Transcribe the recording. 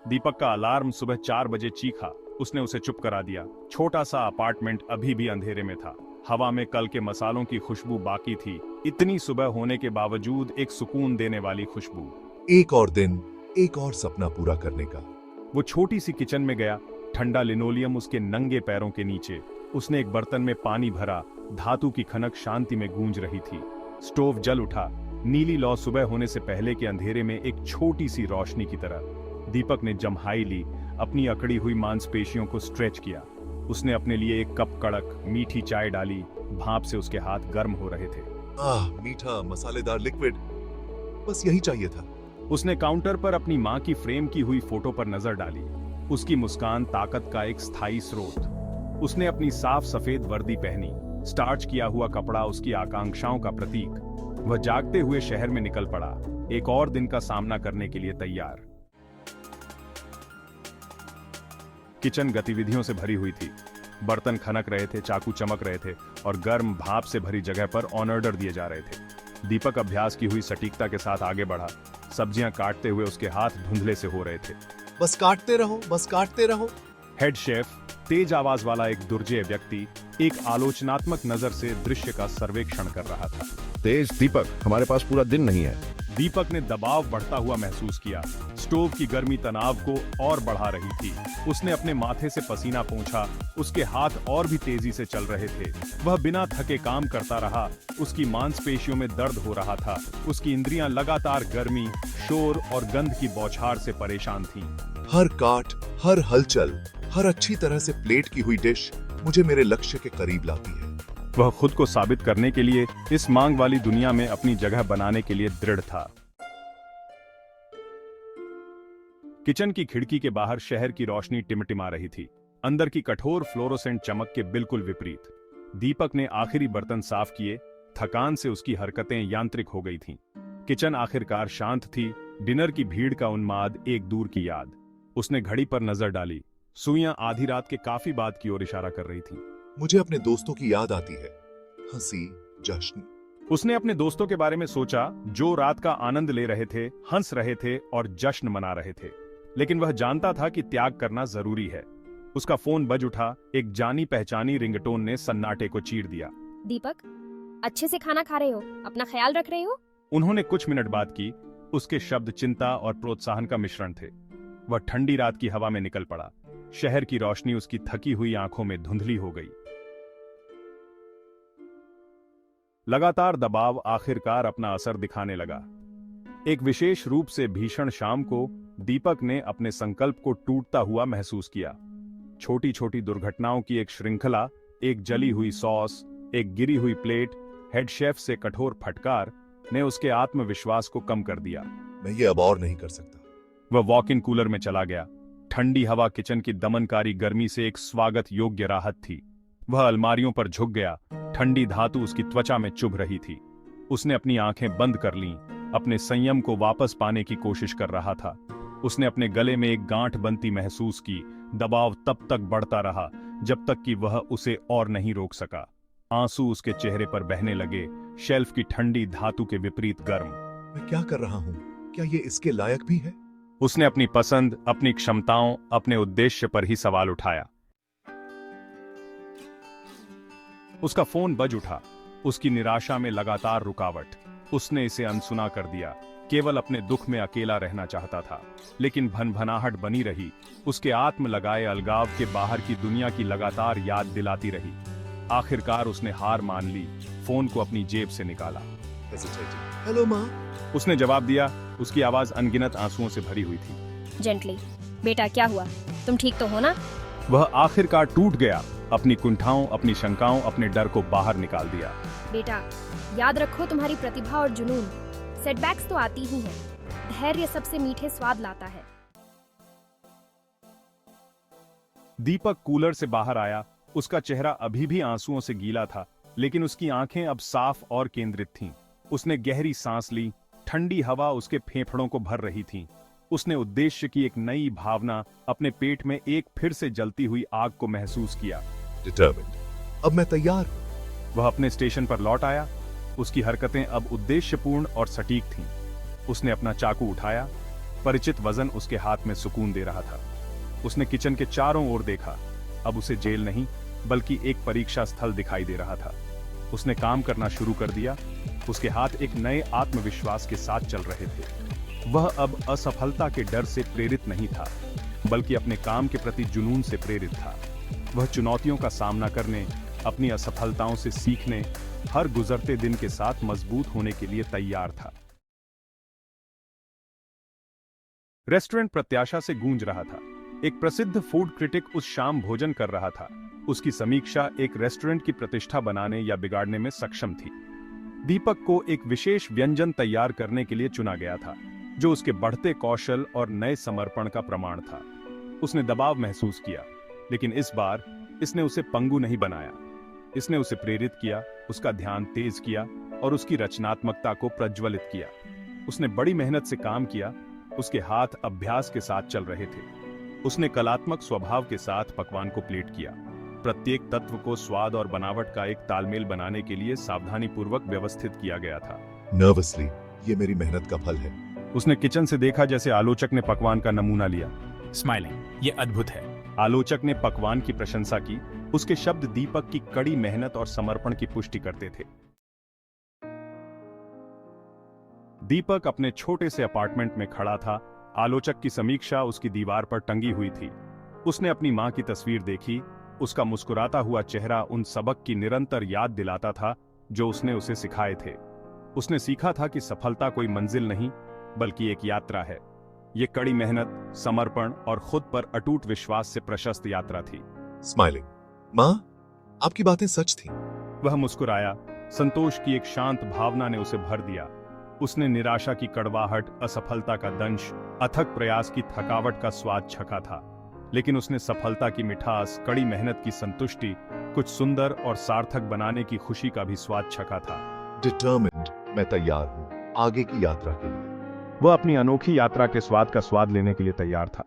दीपक का अलार्म सुबह 4 बजे चीखा। उसने उसे चुप करा दिया। छोटा सा अपार्टमेंट अभी भी अंधेरे में था। हवा में कल के मसालों की खुशबू बाकी थी। इतनी सुबह होने के बावजूद एक सुकून देने वाली खुशबू। एक और दिन, एक और सपना पूरा करने का। वो छोटी सी किचन में गया। ठंडा लिनोलियम उसके नंगे पैरों के नीचे। उसने एक बर्तन में पानी भरा। धातु की खनक शांति में गूंज रही थी। स्टोव जल उठा। नीली लौ सुबह होने से पहले के अंधेरे में एक छोटी सी रोशनी की तरह। दीपक ने जम्हाई ली। अपनी अकड़ी हुई मांसपेशियों को स्ट्रेच किया। उसने अपने लिए एक कप कड़क मीठी चाय डाली। भाप से उसके हाथ गर्म हो रहे थे। मीठा मसालेदार लिक्विड, बस यही चाहिए था। उसने काउंटर पर अपनी माँ की फ्रेम की हुई फोटो पर नजर डाली। उसकी मुस्कान ताकत का एक स्थायी स्रोत। उसने अपनी साफ सफेद वर्दी पहनी। स्टार्च किया हुआ कपड़ा उसकी आकांक्षाओं का प्रतीक। वह जागते हुए शहर में निकल पड़ा, एक और दिन का सामना करने के लिए तैयार। किचन गतिविधियों से भरी हुई थी। बर्तन खनक रहे थे, चाकू चमक रहे थे और गर्म भाप से भरी जगह पर ऑन ऑर्डर दिए जा रहे थे। दीपक अभ्यास की हुई सटीकता के साथ आगे बढ़ा। सब्जियां काटते हुए उसके हाथ धुंधले से हो रहे थे। बस काटते रहो, बस काटते रहो। हेड शेफ, तेज आवाज वाला एक दुर्जय व्यक्ति, एक आलोचनात्मक नजर से दृश्य का सर्वेक्षण कर रहा था। तेज दीपक, हमारे पास पूरा दिन नहीं है। दीपक ने दबाव बढ़ता हुआ महसूस किया। स्टोव की गर्मी तनाव को और बढ़ा रही थी। उसने अपने माथे से पसीना पोंछा। उसके हाथ और भी तेजी से चल रहे थे। वह बिना थके काम करता रहा। उसकी मांसपेशियों में दर्द हो रहा था। उसकी इंद्रियां लगातार गर्मी, शोर और गंध की बौछार से परेशान थीं। हर काट, हर हलचल, हर अच्छी तरह से प्लेट की हुई डिश मुझे मेरे लक्ष्य के करीब लाती है। वह खुद को साबित करने के लिए, इस मांग वाली दुनिया में अपनी जगह बनाने के लिए दृढ़ था। किचन की खिड़की के बाहर शहर की रोशनी टिमटिमा रही थी, अंदर की कठोर फ्लोरोसेंट चमक के बिल्कुल विपरीत। दीपक ने आखिरी बर्तन साफ किए। थकान से उसकी हरकतें यांत्रिक हो गई थीं। किचन आखिरकार शांत थी। डिनर की भीड़ का उन्माद एक दूर की याद। उसने घड़ी पर नजर डाली। सुइयां आधी रात के काफी बाद की ओर इशारा कर रही थीं। मुझे अपने दोस्तों की याद आती है। हंसी, जश्न। उसने अपने दोस्तों के बारे में सोचा, जो रात का आनंद ले रहे थे, हंस रहे थे और जश्न मना रहे थे। लेकिन वह जानता था कि त्याग करना जरूरी है। उसका फोन बज उठा। एक जानी पहचानी रिंगटोन ने सन्नाटे को चीर दिया। दीपक, अच्छे से खाना खा रहे हो? अपना ख्याल रख रहे हो? उन्होंने कुछ मिनट बात की। उसके शब्द चिंता और प्रोत्साहन का मिश्रण थे। वह ठंडी रात की हवा में निकल पड़ा। शहर की रोशनी उसकी थकी हुई आंखों में धुंधली हो गई। लगातार दबाव आखिरकार अपना असर दिखाने लगा। एक विशेष रूप से भीषण शाम को दीपक ने अपने संकल्प को टूटता हुआ महसूस किया। छोटी छोटी दुर्घटनाओं की एक श्रृंखला, एक जली हुई सॉस, एक गिरी हुई प्लेट, हेड शेफ से कठोर फटकार ने उसके आत्मविश्वास को कम कर दिया। मैं ये अब और नहीं कर सकता। वह वॉक इन कूलर में चला गया। ठंडी हवा किचन की दमनकारी गर्मी से एक स्वागत योग्य राहत थी। वह अलमारियों पर झुक गया। ठंडी धातु उसकी त्वचा में चुभ रही थी। उसने अपनी आंखें बंद कर लीं। अपने संयम को वापस पाने की कोशिश कर रहा था। उसने अपने गले में एक गांठ बनती महसूस की। दबाव तब तक बढ़ता रहा जब तक कि वह उसे और नहीं रोक सका। आंसू उसके चेहरे पर बहने लगे। शेल्फ की ठंडी धातु के विपरीत गर्म। मैं क्या कर रहा हूँ? क्या ये इसके लायक भी है? उसने अपनी पसंद, अपनी क्षमताओं, अपने उद्देश्य पर ही सवाल उठाया। उसका फोन बज उठा। उसकी निराशा में लगातार रुकावट। उसने इसे अनसुना कर दिया। केवल अपने दुख में अकेला रहना चाहता था, लेकिन भनभनाहट बनी रही। उसके आत्म लगाए अलगाव के बाहर की दुनिया की लगातार याद दिलाती रही। आखिरकार उसने हार मान ली। फोन को अपनी जेब से निकाला। हेलो माँ। उसने जवाब दिया। उसकी आवाज अनगिनत आंसुओं से भरी हुई थी। जेंटली, बेटा क्या हुआ? तुम ठीक तो हो ना? वह आखिरकार टूट गया। अपनी कुंठाओं, अपनी शंकाओं, अपने डर को बाहर निकाल दिया। बेटा, याद रखो, तुम्हारी प्रतिभा और जुनून, सेटबैक्स तो आती ही हैं। धैर्य सबसे मीठे स्वाद लाता है। दीपक कूलर से बाहर आया। उसका चेहरा अभी भी आंसुओं से गीला था, लेकिन उसकी आंखें अब साफ और केंद्रित थीं। उसने गहरी सांस ली। ठंडी हवा उसके फेफड़ों को भर रही थी। उसने उद्देश्य की एक नई भावना, अपने पेट में एक फिर से जलती हुई आग को महसूस किया। डिटर्मिन्ड। अब मैं तैयार हूं। वह अपने स्टेशन पर लौट आया। उसकी हरकतें अब उद्देश्यपूर्ण और सटीक थीं। उसने अपना चाकू उठाया। परिचित वजन उसके हाथ में सुकून दे रहा था। उसने किचन के चारों ओर देखा। अब उसे जेल नहीं बल्कि एक परीक्षा स्थल दिखाई दे रहा था। उसने काम करना शुरू कर दिया। उसके हाथ एक नए आत्मविश्वास के साथ चल रहे थे। वह अब असफलता के डर से प्रेरित नहीं था, बल्कि अपने काम के प्रति जुनून से प्रेरित था। वह चुनौतियों का सामना करने, अपनी असफलताओं से सीखने, हर गुजरते दिन के साथ मजबूत होने के लिए तैयार था। रेस्टोरेंट प्रत्याशा से गूंज रहा था। एक प्रसिद्ध फूड क्रिटिक उस शाम भोजन कर रहा था। उसकी समीक्षा एक रेस्टोरेंट की प्रतिष्ठा बनाने या बिगाड़ने में सक्षम थी। दीपक को एक विशेष व्यंजन तैयार करने के लिए चुना गया था, जो उसके बढ़ते कौशल और नए समर्पण का प्रमाण था। उसने दबाव महसूस किया, लेकिन इस बार इसने उसे पंगु नहीं बनाया। इसने उसे प्रेरित किया, उसका ध्यान तेज किया और उसकी रचनात्मकता को प्रज्वलित किया। उसने बड़ी मेहनत से काम किया। उसके हाथ अभ्यास के साथ चल रहे थे। उसने कलात्मक स्वभाव के साथ पकवान को प्लेट किया। प्रत्येक तत्व को स्वाद और बनावट का एक तालमेल बनाने के लिए सावधानीपूर्वक व्यवस्थित किया गया था। नर्वसली, ये मेरी मेहनत का फल है। उसने किचन से देखा जैसे आलोचक ने पकवान का नमूना लिया। स्माइलिंग, ये अद्भुत है। आलोचक ने पकवान की प्रशंसा की। उसके शब्द दीपक की कड़ी मेहनत और समर्पण की पुष्टि करते थे। दीपक अपने छोटे से अपार्टमेंट में खड़ा था। आलोचक की समीक्षा उसकी दीवार पर टंगी हुई थी। उसने अपनी मां की तस्वीर देखी। उसका मुस्कुराता हुआ चेहरा उन सबक की निरंतर याद दिलाता था जो उसने उसे सिखाए थे। उसने सीखा था कि सफलता कोई मंजिल नहीं, बल्कि एक यात्रा है। ये कड़ी मेहनत, समर्पण और खुद पर अटूट विश्वास से प्रशस्त यात्रा थी। स्माइलिंग, माँ, आपकी बातें सच थी। वह मुस्कुराया। संतोष की एक शांत भावना ने उसे भर दिया। उसने निराशा की कड़वाहट, असफलता का दंश, अथक प्रयास की थकावट का स्वाद चखा था, लेकिन उसने सफलता की मिठास, कड़ी मेहनत की संतुष्टि, कुछ सुंदर और सार्थक बनाने की खुशी का भी स्वाद चखा था। डिटर्मिन्ड, मैं तैयार हूँ आगे की यात्रा के लिए। वह अपनी अनोखी यात्रा के स्वाद का स्वाद लेने के लिए तैयार था।